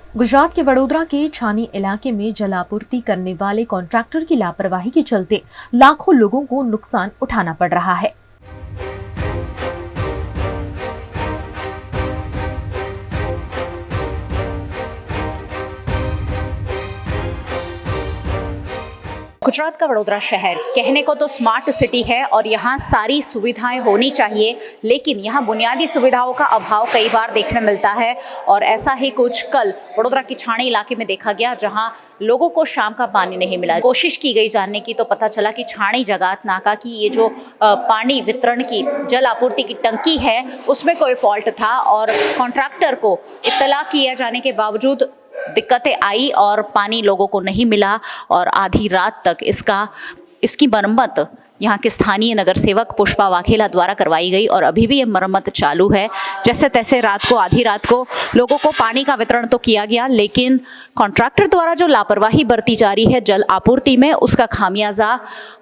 गुजरात के वडोदरा के छानी इलाके में जल आपूर्ति करने वाले कॉन्ट्रैक्टर की लापरवाही के चलते लाखों लोगों को नुकसान उठाना पड़ रहा है। गुजरात का वडोदरा शहर कहने को तो स्मार्ट सिटी है और यहाँ सारी सुविधाएं होनी चाहिए, लेकिन यहाँ बुनियादी सुविधाओं का अभाव कई बार देखने मिलता है। और ऐसा ही कुछ कल वडोदरा के छाणी इलाके में देखा गया, जहाँ लोगों को शाम का पानी नहीं मिला। कोशिश की गई जानने की तो पता चला कि छाणी जगात नाका की ये जो पानी वितरण की जल आपूर्ति की टंकी है उसमें कोई फॉल्ट था और कॉन्ट्रैक्टर को इत्तला किया जाने के बावजूद दिक्कतें आई और पानी लोगों को नहीं मिला और आधी रात तक इसकी मरम्मत यहाँ के स्थानीय नगर सेवक पुष्पा वाघेला द्वारा करवाई गई और अभी भी ये मरम्मत चालू है। जैसे तैसे आधी रात को लोगों को पानी का वितरण तो किया गया, लेकिन कॉन्ट्रैक्टर द्वारा जो लापरवाही बरती जा रही है जल आपूर्ति में, उसका खामियाजा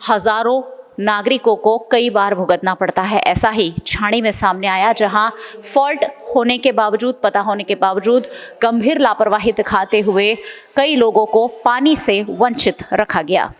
हजारों नागरिकों को कई बार भुगतना पड़ता है। ऐसा ही छाणी में सामने आया, जहां फॉल्ट होने के बावजूद, पता होने के बावजूद गंभीर लापरवाही दिखाते हुए कई लोगों को पानी से वंचित रखा गया।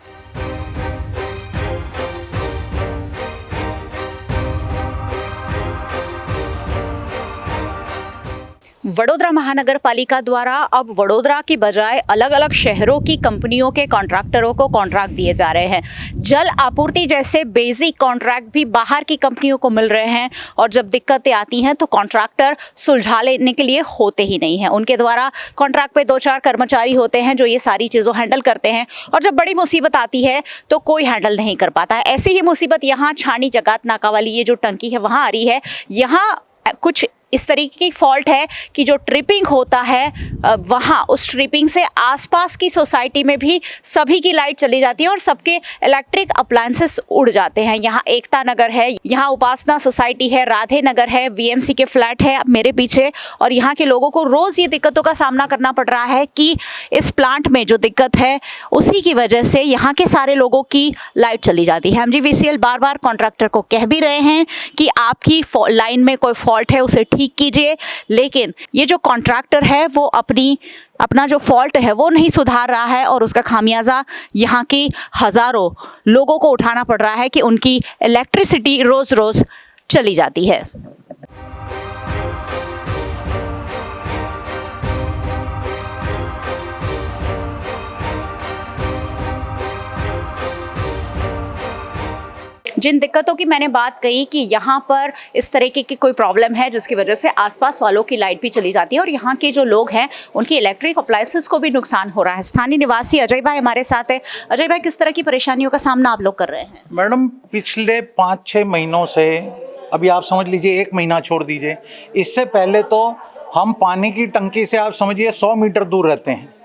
वडोदरा महानगर पालिका द्वारा अब वडोदरा की बजाय अलग अलग शहरों की कंपनियों के कॉन्ट्रैक्टरों को कॉन्ट्रैक्ट दिए जा रहे हैं। जल आपूर्ति जैसे बेसिक कॉन्ट्रैक्ट भी बाहर की कंपनियों को मिल रहे हैं और जब दिक्कतें आती हैं तो कॉन्ट्रैक्टर सुलझा लेने के लिए होते ही नहीं हैं। उनके द्वारा कॉन्ट्रैक्ट पे 2-4 कर्मचारी होते हैं जो ये सारी चीज़ों हैंडल करते हैं और जब बड़ी मुसीबत आती है तो कोई हैंडल नहीं कर पाता है। ऐसी ही मुसीबत यहाँ छाणी जगात नाका वाली ये जो टंकी है वहाँ आ रही है। यहाँ कुछ इस तरीके की फॉल्ट है कि जो ट्रिपिंग होता है वहाँ उस ट्रिपिंग से आसपास की सोसाइटी में भी सभी की लाइट चली जाती है और सबके इलेक्ट्रिक अप्लायंसेस उड़ जाते हैं। यहाँ एकता नगर है, यहाँ उपासना सोसाइटी है, राधे नगर है, वीएमसी के फ्लैट है मेरे पीछे, और यहाँ के लोगों को रोज़ ये दिक्कतों का सामना करना पड़ रहा है कि इस प्लांट में जो दिक्कत है उसी की वजह से यहाँ के सारे लोगों की लाइट चली जाती है। MGVCL बार बार कॉन्ट्रैक्टर को कह भी रहे हैं कि आपकी लाइन में कोई फॉल्ट है उसे ठीक कीजिए, लेकिन ये जो कॉन्ट्रैक्टर है वो अपना जो फॉल्ट है वो नहीं सुधार रहा है और उसका खामियाजा यहाँ की हजारों लोगों को उठाना पड़ रहा है कि उनकी इलेक्ट्रिसिटी रोज रोज चली जाती है। जिन दिक्कतों की मैंने बात कही कि यहाँ पर इस तरीके की कोई प्रॉब्लम है जिसकी वजह से आसपास वालों की लाइट भी चली जाती है और यहाँ के जो लोग हैं उनकी इलेक्ट्रिक अप्लायंसेस को भी नुकसान हो रहा है। स्थानीय निवासी अजय भाई हमारे साथ है। अजय भाई, किस तरह की परेशानियों का सामना आप लोग कर रहे हैं? मैडम, पिछले 5-6 महीनों से, अभी आप समझ लीजिए 1 महीना छोड़ दीजिए, इससे पहले तो हम पानी की टंकी से आप समझिए 100 मीटर दूर रहते हैं।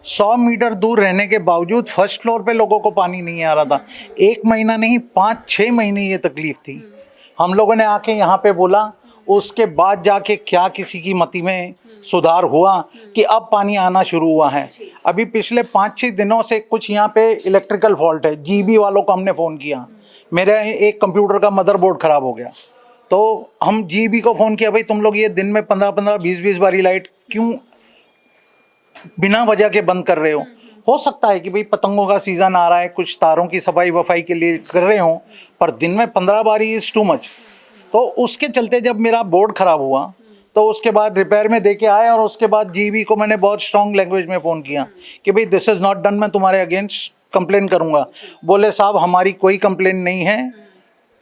100 मीटर दूर रहने के बावजूद फर्स्ट फ्लोर पे लोगों को पानी नहीं आ रहा था। 1 महीना नहीं, 5-6 महीने ये तकलीफ थी। हम लोगों ने आके यहाँ पे बोला, उसके बाद जाके क्या किसी की मति में सुधार हुआ कि अब पानी आना शुरू हुआ है। अभी पिछले 5-6 दिनों से कुछ यहाँ पे इलेक्ट्रिकल फॉल्ट है। जीबी वालों को हमने फ़ोन किया, मेरे एक कंप्यूटर का मदरबोर्ड ख़राब हो गया, तो हम जीबी को फ़ोन किया, भाई तुम लोग ये दिन में 15-15, 20-20 बारी लाइट क्यों बिना वजह के बंद कर रहे हो सकता है कि भाई पतंगों का सीज़न आ रहा है, कुछ तारों की सफाई वफाई के लिए कर रहे हो, पर दिन में 15 बारी इज़ टू मच। तो उसके चलते जब मेरा बोर्ड ख़राब हुआ तो उसके बाद रिपेयर में दे के आए और उसके बाद जीबी को मैंने बहुत स्ट्रॉन्ग लैंग्वेज में फ़ोन किया कि भाई दिस इज़ नॉट डन, मैं तुम्हारे अगेंस्ट कंप्लेन करूँगा। बोले साहब हमारी कोई कंप्लेन नहीं है,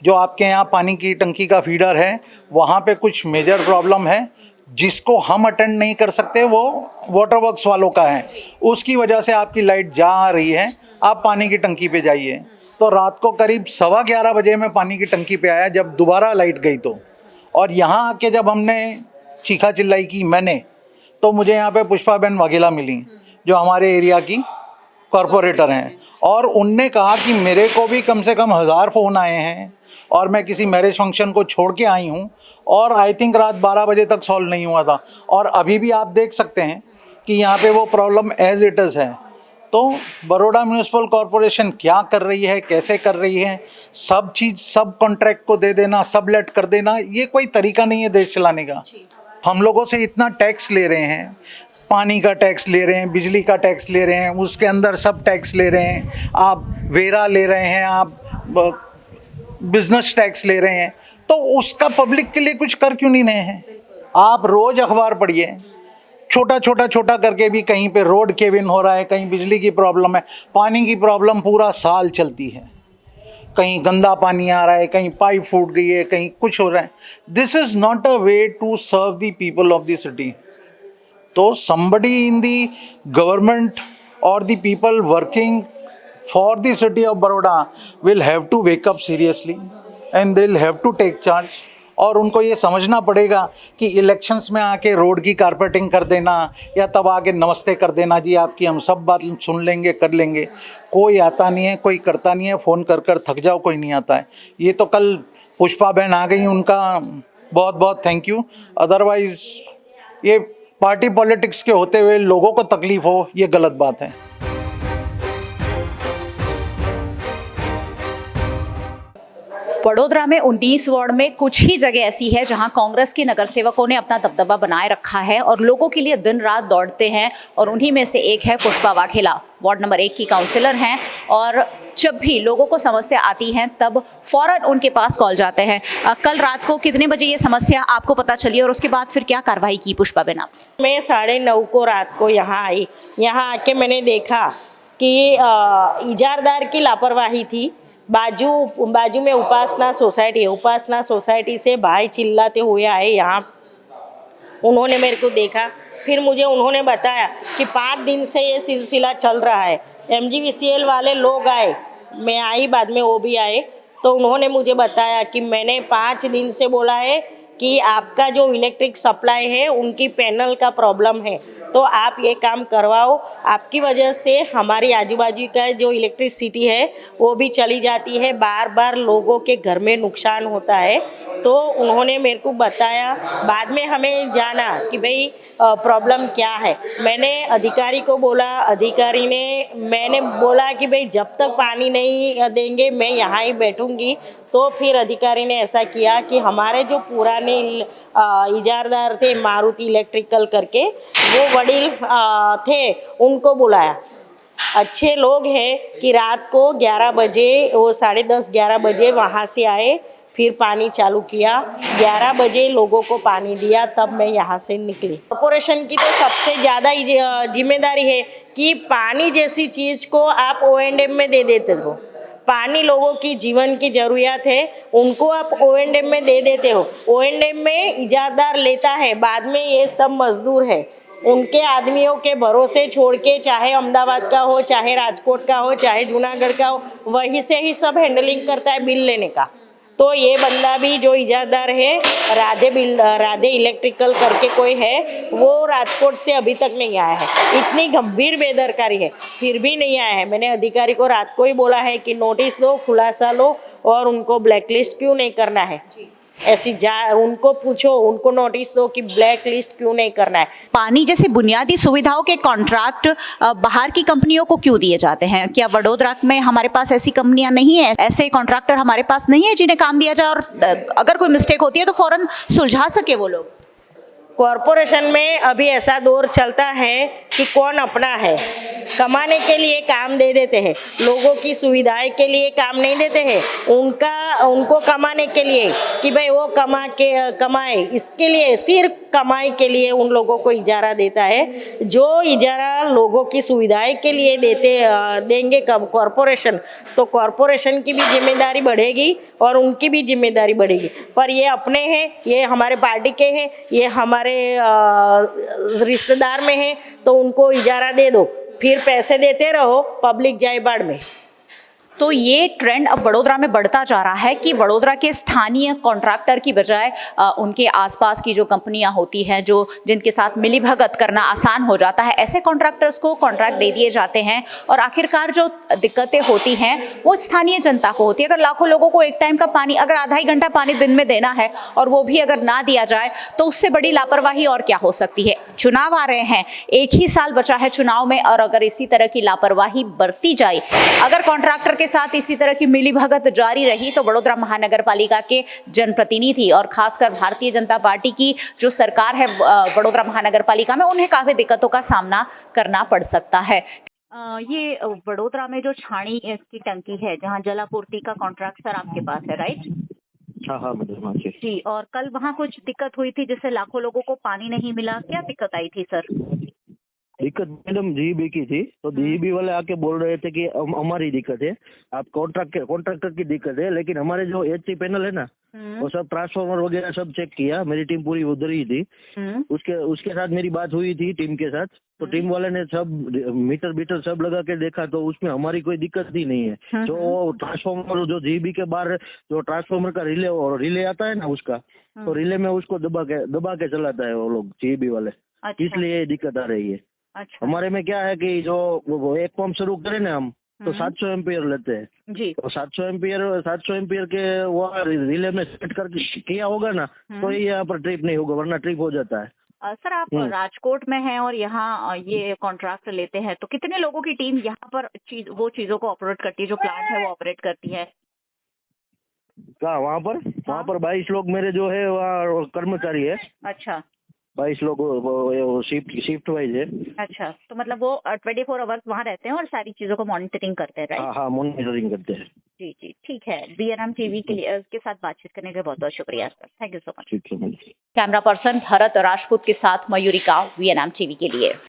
जो आपके यहाँ पानी की टंकी का फीडर है वहाँ पे कुछ मेजर प्रॉब्लम है जिसको हम अटेंड नहीं कर सकते, वो वाटर वर्क्स वालों का है, उसकी वजह से आपकी लाइट जा आ रही है, आप पानी की टंकी पे जाइए। तो रात को करीब 11:15 बजे मैं पानी की टंकी पे आया, जब दोबारा लाइट गई तो, और यहाँ आके जब हमने चीखा चिल्लाई की मैंने, तो मुझे यहाँ पे पुष्पा बहन वाघेला मिली जो हमारे एरिया की कॉरपोरेटर हैं, और उनने कहा कि मेरे को भी कम से कम 1000 फ़ोन आए हैं और मैं किसी मैरिज फंक्शन को छोड़ के आई हूँ और आई थिंक रात 12 बजे तक सॉल्व नहीं हुआ था, और अभी भी आप देख सकते हैं कि यहाँ पे वो प्रॉब्लम एज इट इज़ है। तो बड़ौदा म्यूनिसिपल कॉरपोरेशन क्या कर रही है, कैसे कर रही है, सब चीज़ सब कॉन्ट्रैक्ट को दे देना, सब लेट कर देना, ये कोई तरीका नहीं है देश चलाने का। हम लोगों से इतना टैक्स ले रहे हैं, पानी का टैक्स ले रहे हैं, बिजली का टैक्स ले रहे हैं, उसके अंदर सब टैक्स ले रहे हैं, आप वेरा ले रहे हैं, आप बिजनेस टैक्स ले रहे हैं, तो उसका पब्लिक के लिए कुछ कर क्यों नहीं रहे हैं? आप रोज अखबार पढ़िए, छोटा करके भी कहीं पे रोड केविन हो रहा है, कहीं बिजली की प्रॉब्लम है, पानी की प्रॉब्लम पूरा साल चलती है, कहीं गंदा पानी आ रहा है, कहीं पाइप फूट गई है, कहीं कुछ हो रहा है। This is not a way to serve the people of the city. तो somebody in the government or the people working for the city of Baroda will have to wake up seriously and they'll have to take charge। और उनको ये समझना पड़ेगा कि elections में आके road की कारपेटिंग कर देना या तब आके नमस्ते कर देना, जी आपकी हम सब बात सुन लेंगे कर लेंगे, कोई आता नहीं है, कोई करता नहीं है, फ़ोन कर कर थक जाओ, कोई नहीं आता है। ये तो कल पुष्पा बहन आ गई, उनका बहुत बहुत थैंक यू। अदरवाइज़ ये पार्टी पॉलिटिक्स के होते हुए लोगों को तकलीफ हो, ये गलत बात है। वडोदरा में 19 वार्ड में कुछ ही जगह ऐसी है जहां कांग्रेस के नगर सेवकों ने अपना दबदबा बनाए रखा है और लोगों के लिए दिन रात दौड़ते हैं, और उन्हीं में से एक है पुष्पा वाघेला। वार्ड नंबर 1 की काउंसिलर हैं और जब भी लोगों को समस्या आती है तब फौरन उनके पास कॉल जाते हैं। कल रात को कितने बजे ये समस्या आपको पता चली और उसके बाद फिर क्या कार्रवाई की पुष्पा बहन आप? मैं 9:30 को रात को यहाँ आई। यहाँ आके मैंने देखा कि इजारदार की लापरवाही थी। बाजू में उपासना सोसाइटी है, उपासना सोसाइटी से भाई चिल्लाते हुए आए यहाँ। उन्होंने मेरे को देखा, फिर मुझे उन्होंने बताया कि 5 दिन से ये सिलसिला चल रहा है। MGVCL वाले लोग आए, मैं आई, बाद में वो भी आए, तो उन्होंने मुझे बताया कि मैंने 5 दिन से बोला है कि आपका जो इलेक्ट्रिक सप्लाई है उनकी पैनल का प्रॉब्लम है, तो आप ये काम करवाओ। आपकी वजह से हमारी आजू बाजू का जो इलेक्ट्रिसिटी है वो भी चली जाती है, बार बार लोगों के घर में नुकसान होता है। तो उन्होंने मेरे को बताया, बाद में हमें जाना कि भाई प्रॉब्लम क्या है। मैंने अधिकारी को बोला, अधिकारी ने, मैंने बोला कि भाई जब तक पानी नहीं देंगे मैं यहाँ ही बैठूंगी। तो फिर अधिकारी ने ऐसा किया कि हमारे जो पुराने इजारदार थे मारुति इलेक्ट्रिकल करके, वो वडील थे, उनको बुलाया। अच्छे लोग हैं कि रात को 11 बजे, वो 10:30 11 बजे वहाँ से आए, फिर पानी चालू किया। 11 बजे लोगों को पानी दिया, तब मैं यहाँ से निकली। कॉरपोरेशन की तो सबसे ज़्यादा जिम्मेदारी है कि पानी जैसी चीज़ को आप O&M में दे देते हो। पानी लोगों की जीवन की ज़रूरियात है, उनको आप O&M में दे देते हो। O&M में इजारदार लेता है, बाद में ये सब मजदूर है, उनके आदमियों के भरोसे छोड़ के, चाहे अहमदाबाद का हो, चाहे राजकोट का हो, चाहे जूनागढ़ का हो, वहीं से ही सब हैंडलिंग करता है बिल लेने का। तो ये बंदा भी जो इजारदार है, राधे इलेक्ट्रिकल करके कोई है, वो राजकोट से अभी तक नहीं आया है। इतनी गंभीर बेदरकारी है, फिर भी नहीं आया है। मैंने अधिकारी को रात को ही बोला है कि नोटिस दो, खुलासा लो, और उनको ब्लैकलिस्ट क्यों नहीं करना है। उनको पूछो, उनको नोटिस दो कि ब्लैक लिस्ट क्यों नहीं करना है। पानी जैसे बुनियादी सुविधाओं के कॉन्ट्रैक्ट बाहर की कंपनियों को क्यों दिए जाते हैं? क्या वडोदरा में हमारे पास ऐसी कंपनियां नहीं है, ऐसे कॉन्ट्रैक्टर हमारे पास नहीं है जिन्हें काम दिया जाए और अगर कोई मिस्टेक होती है तो फौरन सुलझा सके वो लोग? कॉरपोरेशन में अभी ऐसा दौर चलता है कि कौन अपना है, कमाने के लिए काम दे देते हैं, लोगों की सुविधाएं के लिए काम नहीं देते हैं। उनको कमाने के लिए कि भाई वो कमाए, इसके लिए, सिर्फ कमाई के लिए उन लोगों को इजारा देता है। जो इजारा लोगों की सुविधाएं के लिए देंगे कॉरपोरेशन, तो कॉरपोरेशन की भी जिम्मेदारी बढ़ेगी और उनकी भी जिम्मेदारी बढ़ेगी। पर ये अपने हैं, ये हमारे पार्टी के हैं, ये हमारे रिश्तेदार में है, तो उनको इजारा दे दो, फिर पैसे देते रहो, पब्लिक जाए बाढ़ में। तो ये ट्रेंड अब वडोदरा में बढ़ता जा रहा है कि वडोदरा के स्थानीय कॉन्ट्रैक्टर की बजाय उनके आसपास की जो कंपनियां होती हैं, जो जिनके साथ मिलीभगत करना आसान हो जाता है, ऐसे कॉन्ट्रैक्टर्स को कॉन्ट्रैक्ट दे दिए जाते हैं और आखिरकार जो दिक्कतें होती हैं वो स्थानीय जनता को होती है। अगर लाखों लोगों को एक टाइम का पानी, अगर आधा ही घंटा पानी दिन में देना है और वो भी अगर ना दिया जाए तो उससे बड़ी लापरवाही और क्या हो सकती है। चुनाव आ रहे हैं, 1 ही साल बचा है चुनाव में, और अगर इसी तरह की लापरवाही बरती जाए, अगर कॉन्ट्रैक्टर के के साथ इसी तरह की मिलीभगत जारी रही तो वडोदरा महानगर पालिका के जनप्रतिनिधि और खासकर भारतीय जनता पार्टी की जो सरकार है वडोदरा महानगर पालिका में, उन्हें काफी दिक्कतों का सामना करना पड़ सकता है। ये वडोदरा में जो छाणी की टंकी है जहाँ जलापूर्ति का कॉन्ट्रैक्ट सर आपके पास है, राइट? हाँ हाँ मैडम, हाँ जी। जी, और कल वहाँ कुछ दिक्कत हुई थी जिससे लाखों लोगों को पानी नहीं मिला, क्या दिक्कत आई थी सर? दिक्कत मैडम जीईबी की थी, तो जीईबी वाले आके बोल रहे थे कि हमारी दिक्कत है, आप कॉन्ट्रैक्टर की दिक्कत है, लेकिन हमारे जो एचसी पैनल है ना, वो सब ट्रांसफार्मर वगैरह सब चेक किया, मेरी टीम पूरी उधर ही थी। उसके साथ मेरी बात हुई थी टीम के साथ, तो टीम वाले ने सब मीटर सब लगा के देखा, तो उसमें हमारी कोई दिक्कत ही नहीं है। जो ट्रांसफार्मर जो जीबी के बाहर जो ट्रांसफार्मर का रिले आता है ना उसका, तो रिले में उसको दबा के चलाता है वो लोग जीबी वाले। अच्छा। इसलिए ये दिक्कत आ रही है। अच्छा। हमारे में क्या है कि जो वो एक पंप शुरू करें ना हम, तो 700 एम्पियर लेते हैं जी। तो 700 एम्पियर के वो रिले में सेट करके किया होगा ना, तो ये यहाँ पर ट्रिप नहीं होगा, वरना ट्रिप हो जाता है। सर आप राजकोट में हैं और यहाँ ये कॉन्ट्रैक्ट लेते हैं, तो कितने लोगों की टीम यहाँ पर वो चीजों को ऑपरेट करती है, जो प्लांट है वो ऑपरेट करती है? कहाँ? वहाँ पर 22 लोग मेरे जो है वहाँ कर्मचारी है। अच्छा। 22 लोग शिफ्ट वाइज है। अच्छा, तो मतलब वो 24 आवर्स वहाँ रहते हैं और सारी चीजों को मॉनिटरिंग करते हैं, राइट? हाँ, मॉनिटरिंग करते हैं। जी जी, ठीक है। बीएनएम टीवी के साथ बातचीत करने के लिए बहुत बहुत शुक्रिया sir, thank you so much. ठीक है। कैमरा पर्सन भरत राजपूत के साथ मयूरिका, बीएनएम टीवी के लिए।